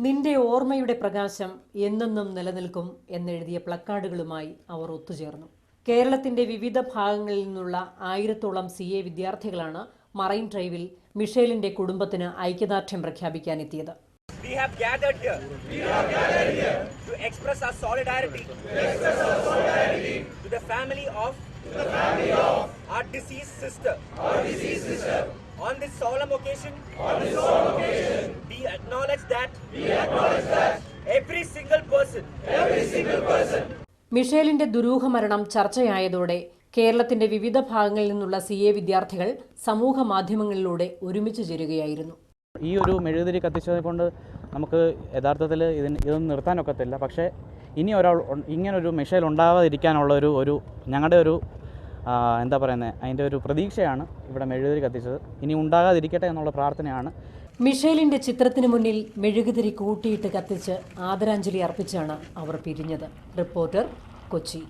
നിന്റെ ഓർമ്മയുടെ പ്രകാശം എന്നെന്നും നിലനിൽക്കും എന്നെഴുതിയ പ്ലക്കാർഡുകളുമായി അവർ ഒത്തുചേർന്നു. കേരളത്തിന്റെ വിവിധ ഭാഗങ്ങളിൽ നിന്നുള്ള 1000-ഓളം CA വിദ്യാർത്ഥികളാണ് മറൈൻ ഡ്രൈവിൽ മിഷേലിന്റെ കുടുംബത്തിന് ഐക്യദാർഢ്യം പ്രഖ്യാപിക്കാനെത്തിയത്. We have gathered here to express our solidarity to the family of our deceased sister. On this solemn occasion, we acknowledge that every single person മിഷേലിന്റെ ദുരൂഹ മരണം ചർച്ചയായതോടെ കേരളത്തിന്റെ വിവിധ ഭാഗങ്ങളിൽ നിന്നുള്ള CA വിദ്യാർത്ഥികൾ സമൂഹ മാധ്യമങ്ങളിലൂടെ ഒരുമിച്ച് ചേരുകയായിരുന്നു. ഈ ഒരു മെഴുകുതിരി കത്തിച്ചത് കൊണ്ട് നമുക്ക് യഥാർത്ഥത്തിൽ ഇതൊന്നും നിർത്താനൊക്കത്തില്ല. പക്ഷേ ഇനി ഇങ്ങനൊരു മിഷേൽ ഉണ്ടാവാതിരിക്കാനുള്ള ഒരു ഞങ്ങളുടെ ഒരു എന്താ പറയുന്നത്, അതിൻ്റെ ഒരു പ്രതീക്ഷയാണ് ഇവിടെ മെഴുകുതിരി കത്തിച്ചത്. ഇനി ഉണ്ടാകാതിരിക്കട്ടെ എന്നുള്ള പ്രാർത്ഥനയാണ്. മിഷേലിന്റെ ചിത്രത്തിന് മുന്നിൽ മെഴുകുതിരി കൂട്ടിയിട്ട് കത്തിച്ച് ആദരാഞ്ജലി അർപ്പിച്ചാണ് അവർ പിരിഞ്ഞത്. റിപ്പോർട്ടർ, കൊച്ചി.